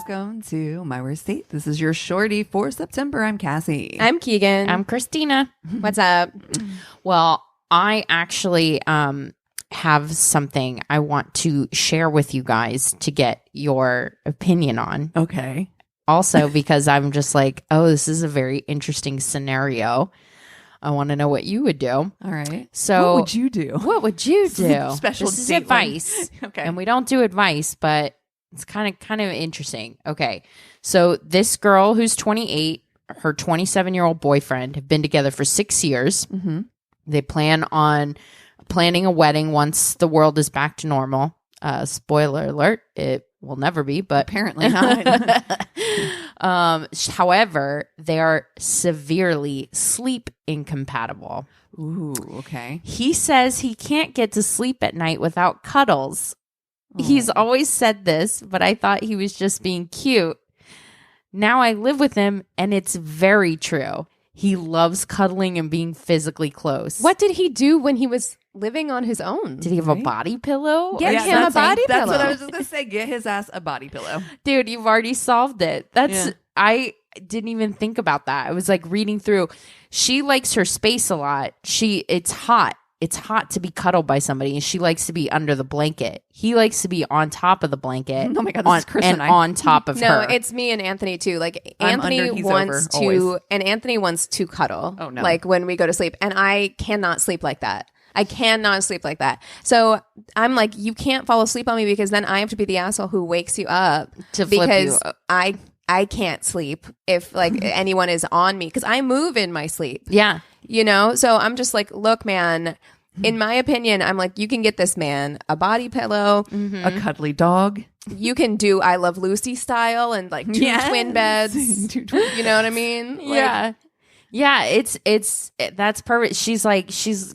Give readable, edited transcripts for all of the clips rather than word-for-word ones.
welcome to My Worst Date. This is your Shorty for September. I'm Cassie. I'm Keegan. I'm Christina. What's up? Well, I actually have something I want to share with you guys to get your opinion on. Okay. Also, because I'm just like, oh, this is a very interesting scenario. I want to know what you would do. All right. So, what would you do? What would you do? Special this is date advice. Okay. And we don't do advice, but it's kind of interesting. Okay. So this girl who's 28, her 27-year-old boyfriend have been together for 6 years. Mm-hmm. They plan on planning a wedding once the world is back to normal. Spoiler alert, it will never be, but Apparently not. However, they are severely sleep incompatible. Ooh, okay. He says he can't get to sleep at night without cuddles. He's always said this, but I thought he was just being cute. Now I live with him, and it's very true. He loves cuddling and being physically close. What did he do when he was living on his own? Did he have a body pillow? Get Or him a body That's pillow. what I was just going to say. Get his ass a body pillow. Dude, you've already solved it. I didn't even think about that. I was like reading through. She likes her space a lot. It's hot. It's hot to be cuddled by somebody, and she likes to be under the blanket. He likes to be on top of the blanket. Oh my God, this is Chris and I. on top of her. No, it's me and Anthony too. Like I'm Anthony under, he's wants over, always. and Anthony wants to cuddle. Oh, no. Like when we go to sleep, and I cannot sleep like that. I cannot sleep like that. So I'm like, you can't fall asleep on me because then I have to be the asshole who wakes you up To flip because you up. I can't sleep if like anyone is on me because I move in my sleep. Yeah. You know, so I'm just like, look, man, in my opinion, I'm like, you can get this man a body pillow. A cuddly dog. You can do I Love Lucy style and like two Yes. twin beds. Two twin- You know what I mean? Like, Yeah, that's perfect. She's like,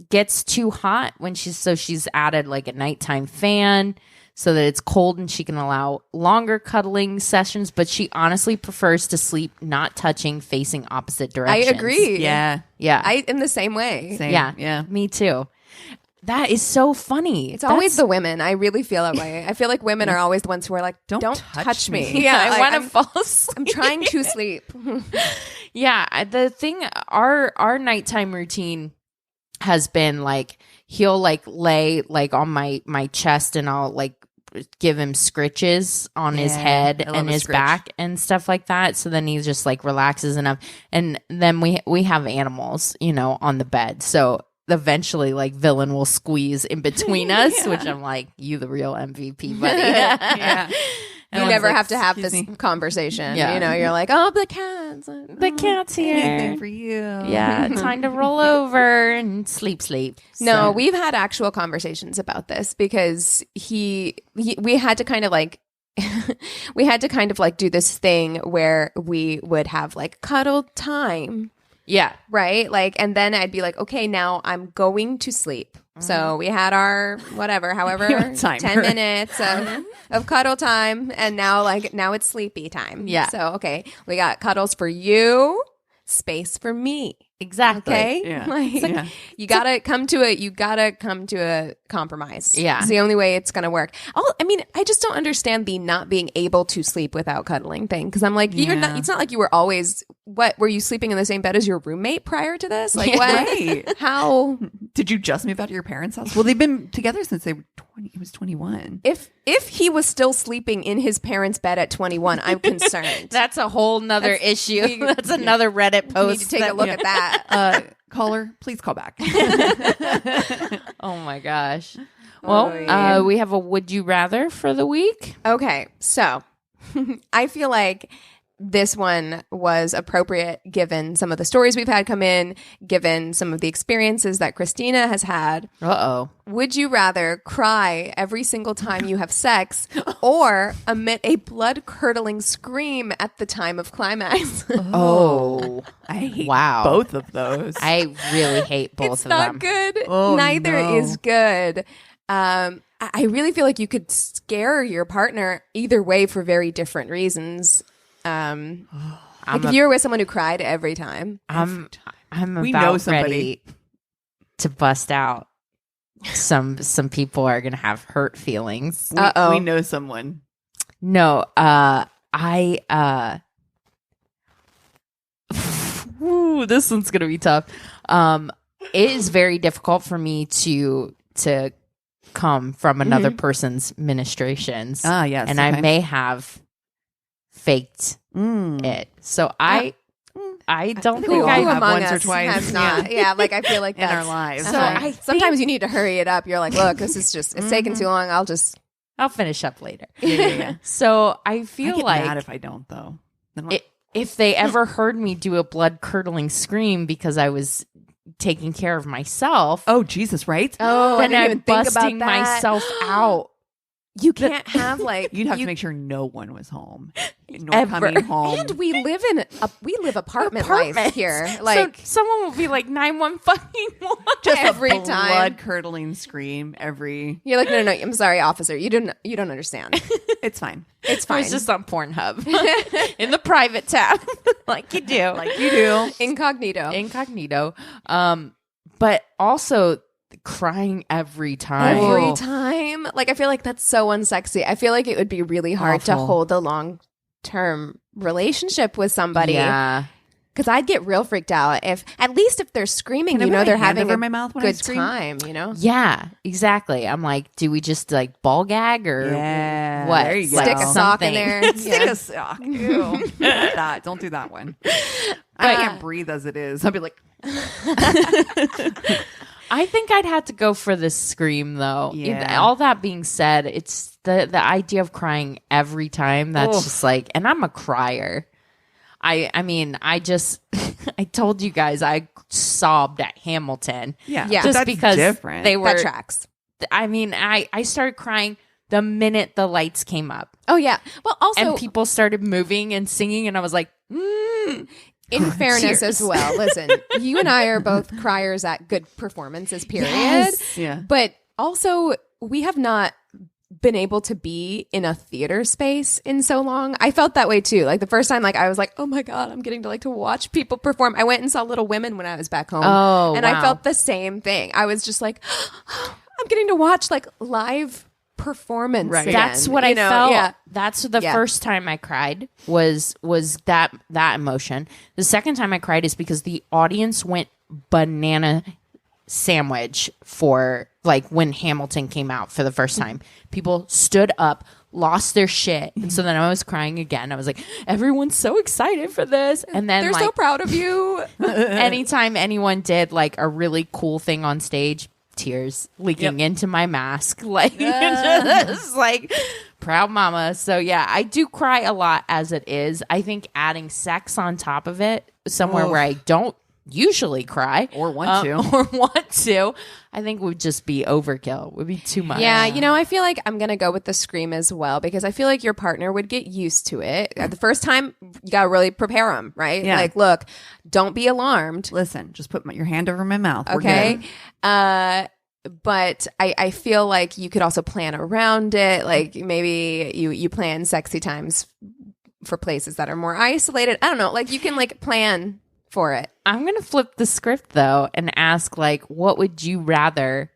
gets too hot when she's added like a nighttime fan so that it's cold and she can allow longer cuddling sessions, but she honestly prefers to sleep not touching, facing opposite I directions. agree. Yeah. Yeah. I am the same way. Same. Yeah. Yeah. Me too. That is so funny. It's always the women. I really feel that way. I feel like women are always the ones who are like, don't touch me. Yeah, I like, want to I'm- fall asleep. I'm trying to sleep. Yeah, the thing, our nighttime routine has been like he'll like lay like on my chest and I'll like give him scritches on his head I love and a his scritch. back and stuff like that. So then he just like relaxes enough, and then we have animals, on the bed. So eventually, like Villain will squeeze in between us, which I'm like, you the real MVP, buddy. Yeah. You never have to have "Excuse this me." conversation. Yeah. You're like, oh, the cats. The cat's here. Anything for you. Yeah, time to roll over and sleep. No, So- we've had actual conversations about this because we had to kind of like we had to kind of like do this thing where we would have like cuddle time, yeah. right? Like, and then I'd be like, okay, now I'm going to sleep. So we had our however Timer. 10 minutes of cuddle time, and now it's sleepy time. Yeah. So okay, we got cuddles for you, space for me. Exactly. Okay. Yeah. Like, Yeah. you gotta come to a compromise. Yeah. It's the only way it's gonna work. I just don't understand the not being able to sleep without cuddling thing. Cause I'm like, Yeah. it's not like you were always, were you sleeping in the same bed as your roommate prior to this? Like, Yeah. what? Right. How? Did you just move out to your parents' house? Well, they've been together since they were 20. He was 21. If he was still sleeping in his parents' bed at 21, I'm concerned. That's a whole nother issue. That's another Reddit post. We need to take a look at that. Caller, please call back. Oh my gosh. Well, yeah. we have a would you rather for the week. Okay, so I feel like this one was appropriate given some of the stories we've had come in, given some of the experiences that Christina has had. Uh-oh. Would you rather cry every single time you have sex or emit a blood-curdling scream at the time of climax? Oh. I hate Wow. both of those. I really hate both It's of not them. good. Oh, Neither no. is good. I really feel like you could scare your partner either way for very different reasons. If you were with someone who cried every time, I'm We about know somebody. ready to bust out. Some people are going to have hurt feelings. We know someone. No, this one's gonna be tough. It is very difficult for me to come from another person's ministrations. Yes, and I may have faked it. So I don't think I have among once or us twice. has not. Yeah, like I feel like in our that's lives. So I sometimes you need to hurry it up. You're like, look, this is just it's taking too long. I'll finish up later. Yeah. So I I feel get like mad if I don't, though. Then I'm like, if they ever heard me do a blood curdling scream because I was taking care of myself, oh, Jesus, right? Oh, I then didn't I'm even think busting about that. myself out. You can't have like You'd have to make sure no one was home. Nor Ever. coming home. And we live apartment life here. Like So someone will be like 911. just every a time. blood-curdling scream every... you're like, no, I'm sorry, officer. You don't understand. It's fine. It's I fine. was just on Pornhub in the private tab, like you do, Like you do. Incognito. But also crying every time. Every Oh. time. Like I feel like that's so unsexy. I feel like it would be really hard to Awful. hold a long-term relationship with somebody. Yeah. Because I'd get real freaked out if they're screaming, Can I you put know, my they're hand having over a my mouth when I good scream? time, you know? Yeah, exactly. I'm like, do we just like ball gag or Yeah, what? there you Like, Stick a sock in something. there. Stick Yeah. a sock. Ew. Not that. Don't do that one. I can't breathe as it is. I'll be like... I think I'd have to go for the scream though. Yeah. All that being said, it's the idea of crying every time that's Oof. just like, and I'm a crier. I mean, I just I told you guys I sobbed at Hamilton. Yeah. Yeah. Just That's because different. they were That tracks. I mean, I started crying the minute the lights came up Oh, yeah. Well, also, and people started moving and singing and I was like, in fairness Cheers. as well, listen, you and I are both criers at good performances, period. Yes. Yeah. But also, we have not been able to be in a theater space in so long. I felt that way too. Like the first time, like I was like, oh my God, I'm getting to watch people perform. I went and saw Little Women when I was back home. Oh, and wow. I felt the same thing. I was just like, I'm getting to watch like live performance. Right. again, That's what I you know? felt. Yeah. That's the Yeah. first time I cried was that emotion. The second time I cried is because the audience went banana sandwich for like when Hamilton came out for the first time. People stood up, lost their shit. And so then I was crying again. I was like, everyone's so excited for this. And then They're like so proud of you. anytime anyone did like a really cool thing on stage, tears leaking into my mask, like just like proud mama. So yeah, I do cry a lot as it is. I think adding sex on top of it, somewhere where I don't usually cry Or want to. I think would just be overkill. Would be too much. Yeah, you know, I feel like I'm going to go with the scream as well because I feel like your partner would get used to it. The first time, you got to really prepare them, right? Yeah. Like, look, don't be alarmed. Listen, just put your hand over my mouth. We're Okay. good. But I feel like you could also plan around it. Like maybe you plan sexy times for places that are more isolated. I don't know. Like you can like plan for it. I'm gonna flip the script though and ask like, what would you rather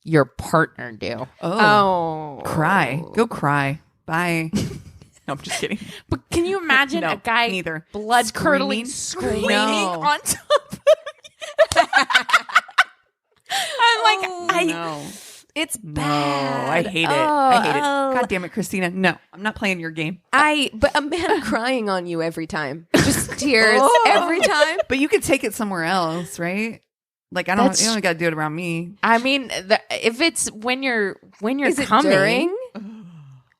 your partner do? Oh. Cry. Go cry. Bye. No, I'm just kidding. But can you imagine No, a guy neither. blood curdling Screaming? screaming No. on top of you? I'm like, No. It's No, bad. I hate it. I hate it. Oh. God damn it, Christina. No, I'm not playing your game. But a man crying on you every time. Just tears every time. But you could take it somewhere else, right? Like you don't got to do it around me. I mean, if it's when you're Is it coming, during?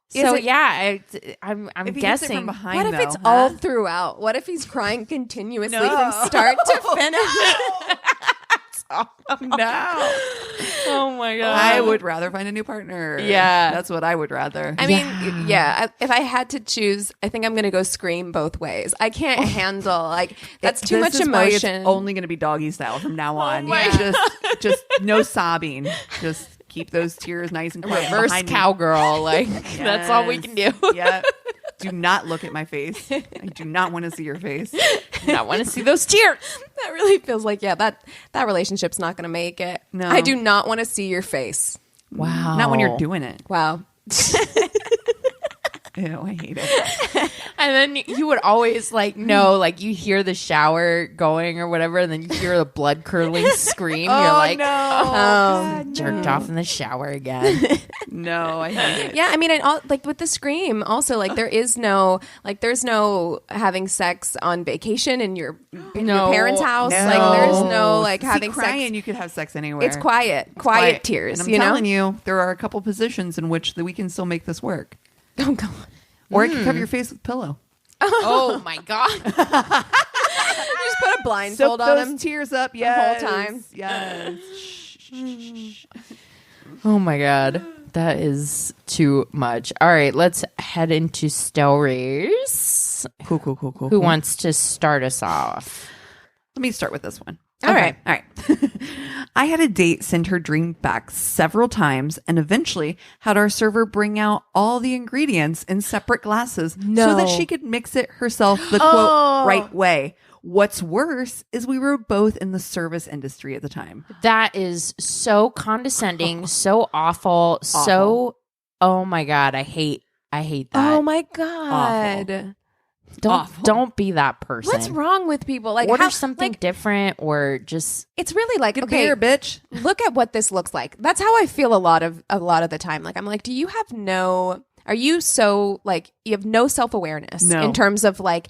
so Is it- yeah, I'm If he gets it guessing. from behind, What if it's though, all huh? throughout? What if he's crying continuously No. from start to finish? No. Oh my god, I would rather find a new partner. Yeah. That's what I would rather. I mean, if I had to choose, I think I'm going to go scream both ways. I can't handle like that's too much This is why emotion. It's only going to be doggy style from now on. my Just no sobbing. Just keep those tears nice and quiet. reverse behind me. cowgirl. Like that's all we can do. Yeah. Do not look at my face. I do not want to see your face. I want to see those tears. That really feels like that relationship's not going to make it. No. I do not want to see your face. Wow, Not when you're doing it. Wow. Ew, I hate it. And then you would always like know, like you hear the shower going or whatever, and then you hear the blood curdling scream. You're like, jerked off in the shower again. No, I hate it. Yeah, I mean, and like with the Scream, also like there's no having sex on vacation in your parents' house. No. Like there's no like See, having crying, sex. you could have sex anywhere. It's quiet tears. And I'm you know, telling you, there are a couple positions in which we can still make this work. oh god, Or you can cover your face with a pillow. Oh my God. you just put a blindfold Soak on those him. tears up, whole time. Yes. Oh my God. That is too much. All right, let's head into stories. Cool. Who wants to start us off? Let me start with this one. All right. I had a date send her drink back several times and eventually had our server bring out all the ingredients in separate glasses so that she could mix it herself the quote right way. What's worse is we were both in the service industry at the time. That is so condescending, so awful, so oh my God, I hate that. Oh my god. Don't be that person. What's wrong with people? Like order something different or just it's really like Get okay, beer, bitch. look at what this looks like. That's how I feel a lot of the time. Like I'm like, are you so like you have no self-awareness in terms of like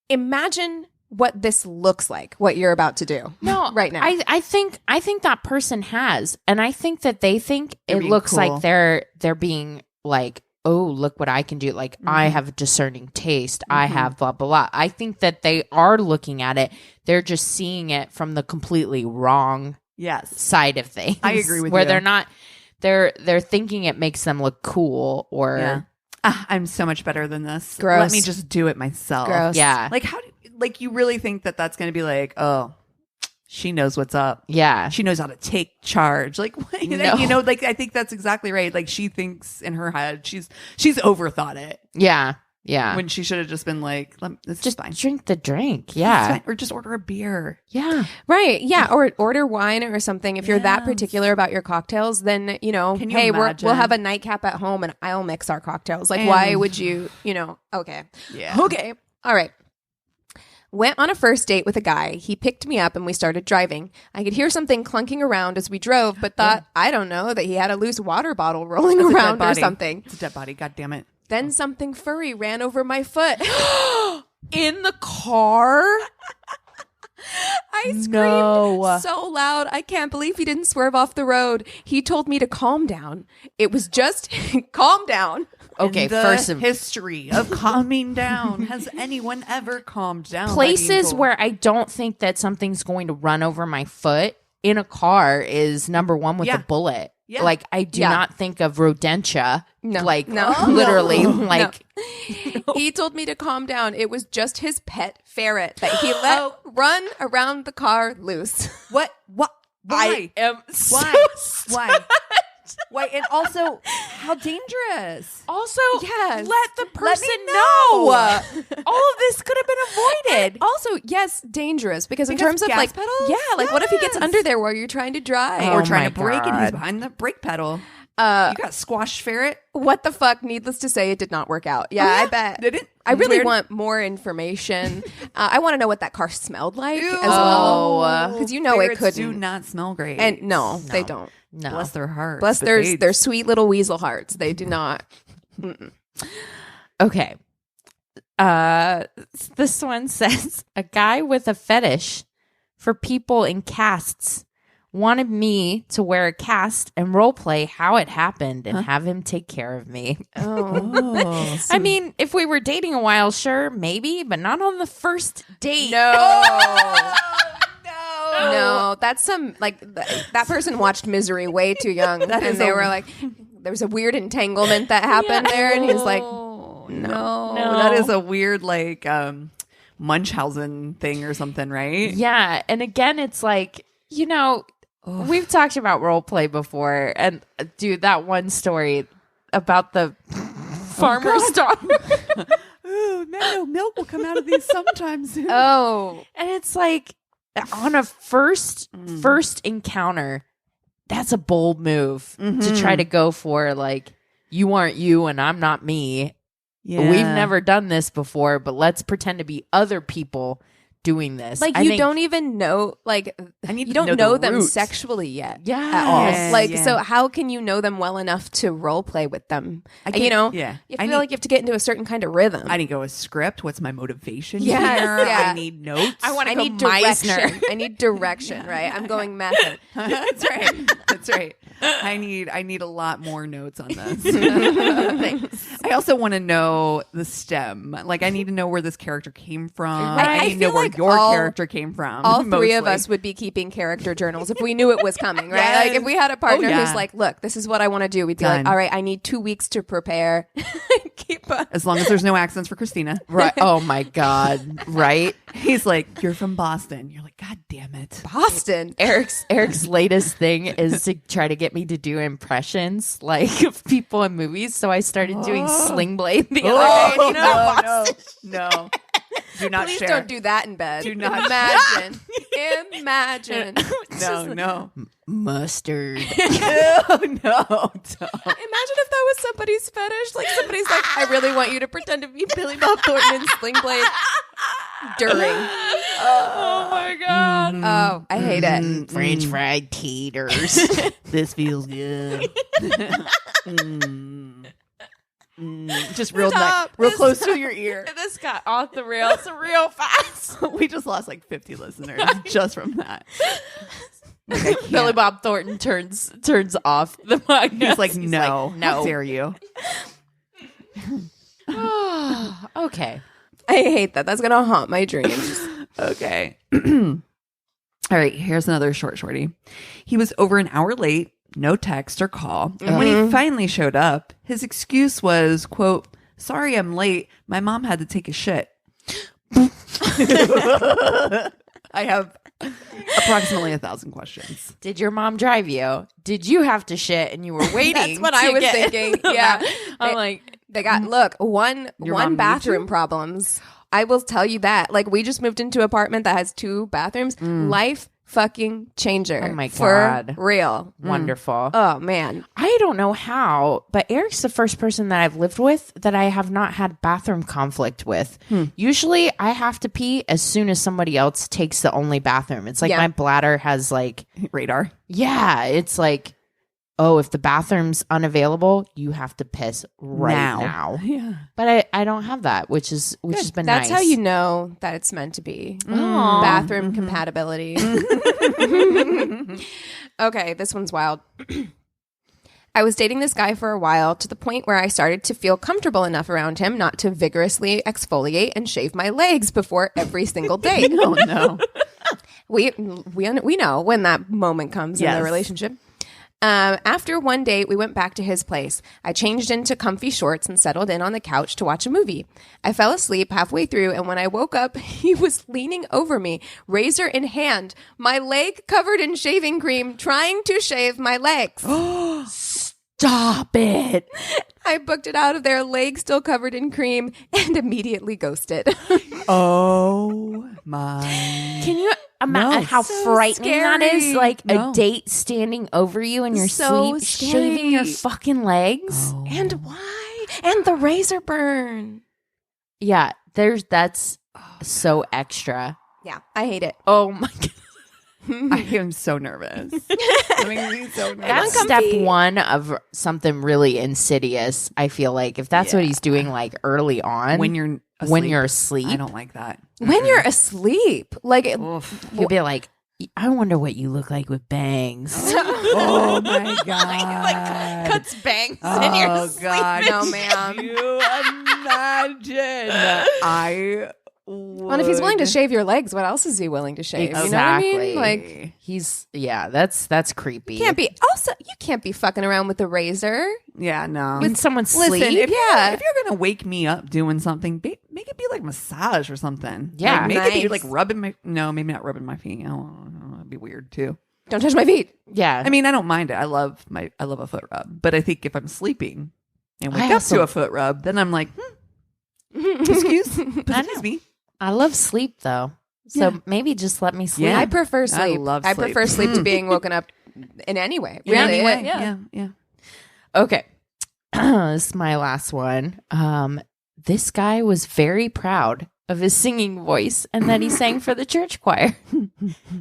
imagine what this looks like, what you're about to do. No, right now. I think that person has, and I think that they think it looks cool. like they're being like, oh, look what I can do. Like I have a discerning taste. I have blah, blah, blah. I think that they are looking at it. They're just seeing it from the completely wrong side of things. I agree with where you. they're not, they're thinking it makes them look cool or I'm so much better than this. Gross. Let me just do it myself. Gross. yeah. Like like you really think that that's going to be like, oh, she knows what's up. Yeah. She knows how to take charge. Like, No. you know, like I think that's exactly right. Like she thinks in her head, she's overthought it Yeah. Yeah. when she should have just been like, this just is fine. drink the drink. It's Yeah. fine. Or just order a beer. Yeah. Right. Yeah. Or order wine or something. If you're that particular about your cocktails, then, you know, Can you hey, imagine? we'll have a nightcap at home and I'll mix our cocktails. Like, why would you, okay. Yeah. Okay. All right. Went on a first date with a guy. He picked me up and we started driving. I could hear something clunking around as we drove, but thought, I don't know, that he had a loose water bottle rolling It's a dead around or body. something. It's a dead body. God damn it. Then something furry ran over my foot. In the car? I screamed No. so loud. I can't believe he didn't swerve off the road. He told me to calm down. It was just calm down. Okay, In the first of history of calming down, has anyone ever calmed down? by places being told? where I don't think that something's going to run over my foot in a car is number one with Yeah. a bullet. Yeah. Like I do Yeah. not think of rodentia. No. Like No. literally No. like He told me to calm down. It was just his pet ferret that he let run around the car loose. What? Why? I am so Why? Why? Why? And also, how dangerous. Also, Yes. let the person me know. know. All of this could have been avoided. Also, yes, dangerous because in Because terms of gas like, pedals? yeah, like what if he gets Yes. under there while you're trying to drive? Oh Or trying my to brake and he's God. behind the brake pedal. You got squash ferret. What the fuck? Needless to say, it did not work out. Yeah, I bet. Did it? I really Weird. want more information. I want to know what that car smelled like Ew. as well, Oh. because you know Ferrets it do couldn't. not smell great. And no, they don't. No. Bless their hearts. Bless but their sweet little weasel hearts. They do not. Okay. This one says a guy with a fetish for people in casts wanted me to wear a cast and role play how it happened and have him take care of me. Oh. I mean, if we were dating a while, sure, maybe, but not on the first date. No, that's some like that person watched Misery way too young, and is they a- were like, there was a weird entanglement that happened there, and he's like, No, that is a weird like Munchausen thing or something, right? Yeah. And again, it's like, we've talked about role play before. And dude, that one story about the farmer's daughter. Ooh, no, milk will come out of these sometimes. oh, And it's like on a first encounter, that's a bold move to try to go for like, you aren't you and I'm not me. Yeah. We've never done this before, but let's pretend to be other people doing this. Like, you don't even know, like, you don't know them roots. sexually yet. Yeah. At all. Yeah, Like, yeah. so how can you know them well enough to role play with them? I get- You know? yeah. You I feel need- like you have to get into a certain kind of rhythm. I need to go with script. What's my motivation Yes, here? yeah. I need notes. I need Meisner. direction. I need direction, right? I'm going method. That's right. That's right. I need a lot more notes on this. I also want to know the stem. Like, I need to know where this character came from. I I need to know feel where like your all- character came from. All three of mostly. us would be keeping character journals if we knew it was coming, right? Yes. Like if we had a partner Oh, yeah. who's like, look, this is what I want to do. We'd be Done. like, all right, I need 2 weeks to prepare. Keep up. As long as there's no accents for Christina. Right. Oh my God. Right. He's like, you're from Boston. You're like, God damn it. Boston. Eric's latest thing is to try to get me to do impressions like of people in movies. So I started doing Sling Blade the other day. You know, no. Do not Please share. don't do that in bed. Do not- imagine. Imagine. No. mustard. Oh, no. Don't. Imagine if that was somebody's fetish. Like somebody's like, I really want you to pretend to be Billy Bob Thornton in Sling Blade during. Oh my God. Oh, I hate it. French fried taters. This feels good. Just real Stop. real This- close to your ear. This got off the rails real fast. We just lost like 50 listeners just from that. Like, I can't. Billy Bob Thornton turns off the mic. He's like, no, no. how dare you? Okay. I hate that. That's gonna haunt my dreams. Okay. All right, here's another shorty. He was over an hour late, no text or call. And when he finally showed up, his excuse was, quote, sorry I'm late. My mom had to take a shit. I have approximately 1,000 questions. Did your mom drive you? Did you have to shit and you were waiting? That's what to I was get- thinking. Yeah. I'm like, They got look, one Your mom needs bathroom you? problems. I will tell you that. Like we just moved into an apartment that has 2 bathrooms. Life fucking changer. Oh my For God. real. wonderful. Oh man. I don't know how, but Eric's the first person that I've lived with that I have not had bathroom conflict with. Usually I have to pee as soon as somebody else takes the only bathroom. It's like Yeah. my bladder has like, Radar. yeah, it's like, oh, if the bathroom's unavailable, you have to piss right now. Yeah. But I don't have that, which has been That's nice. how you know that it's meant to be. Aw. Bathroom compatibility. Okay, this one's wild. I was dating this guy for a while to the point where I started to feel comfortable enough around him not to vigorously exfoliate and shave my legs before every single date. Oh, no. We know when that moment comes in Yes. the relationship. After one date, we went back to his place. I changed into comfy shorts and settled in on the couch to watch a movie. I fell asleep halfway through, and when I woke up, he was leaning over me, razor in hand, my leg covered in shaving cream, trying to shave my legs. Stop it. I booked it out of there, leg still covered in cream, and immediately ghosted. Oh, my. Can you imagine No. how So frightening that is? scary. Like No. a date standing over you in your So sleep, scary. shaving your fucking legs. Oh. And why? And the razor burn. Yeah, that's so extra. Yeah, I hate it. Oh my God. I am so nervous. That makes me so nervous. That's step one of something really insidious. I feel like if that's what he's doing, like early on, when you're asleep. when you're asleep, I don't like that. When you're asleep, like Oof. you'll be like, I wonder what you look like with bangs. Oh my god. Cuts bangs Oh god. No, ma'am. Can you imagine? I Well, if he's willing to shave your legs, what else is he willing to shave? Exactly. You know what I mean? Like, that's creepy. you can't be fucking around with a razor. Yeah, no. in someone's Listen, sleep. if Yeah. you're gonna wake me up doing something, make it be like massage or something. Yeah. like, make it be Nice. like rubbing my. No, maybe not rubbing my feet. I don't know, that'd be weird too. Don't touch my feet. Yeah, I mean, I don't mind it. I love a foot rub, but I think if I'm sleeping and wake I up also- to a foot rub, then I'm like, excuse me. I love sleep though. So Yeah. maybe just let me sleep. Yeah. I prefer sleep. love I sleep. prefer sleep to being woken up in any way. In any way. Yeah. Yeah. Okay. This is my last one. this guy was very proud of his singing voice and that he sang for the church choir.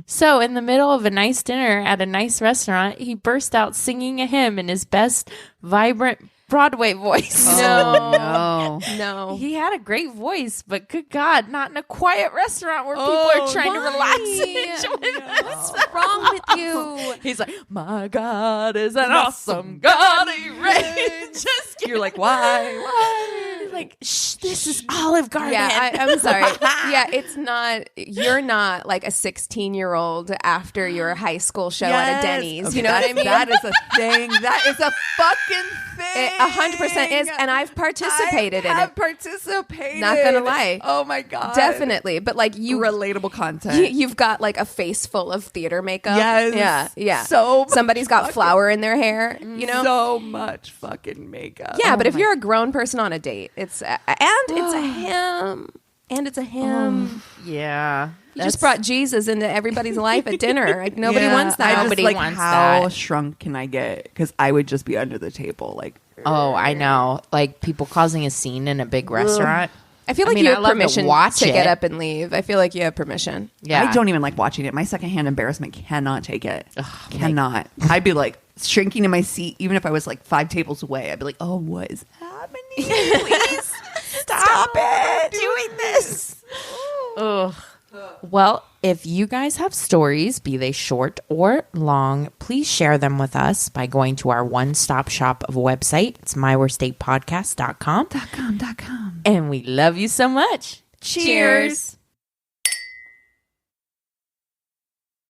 So in the middle of a nice dinner at a nice restaurant, he burst out singing a hymn in his best, vibrant Broadway voice. No. He had a great voice, but good God, not in a quiet restaurant where people are trying to relax and enjoy What's wrong with you? He's like, my God is an awesome God. He reigns. Just You're like, why? like, shh, this is Olive Garden. Yeah, I'm sorry. Yeah, it's not. You're not like a 16-year-old after your high school show at a Denny's. Okay, you know what I mean? That is a thing. That is a fucking thing. It 100% is, and I've participated in it. Participated. Not gonna lie. Oh my God. Definitely, but like you, relatable content. you've got like a face full of theater makeup. Yes. Yeah. So somebody's got flour in their hair. You know. so much fucking makeup. Yeah, but if you're a grown person on a date, it's a him. And it's a him. Yeah. You just brought Jesus into everybody's life at dinner. Like nobody wants that. I just Nobody like wants how that. shrunk can I get? Because I would just be under the table. Like, Oh, I know. Like people causing a scene in a big restaurant. I feel like mean, you I have love to permission watch to get it. up and leave. I feel like you have permission. Yeah. I don't even like watching it. My secondhand embarrassment cannot take it. Cannot. I'd be like shrinking in my seat, even if I was like 5 tables away. I'd be like, oh, what is happening? Please stop it. doing this. Ugh. Well, if you guys have stories, be they short or long, please share them with us by going to our one-stop shop of a website. It's myworstatepodcast.com. .com. And we love you so much. Cheers.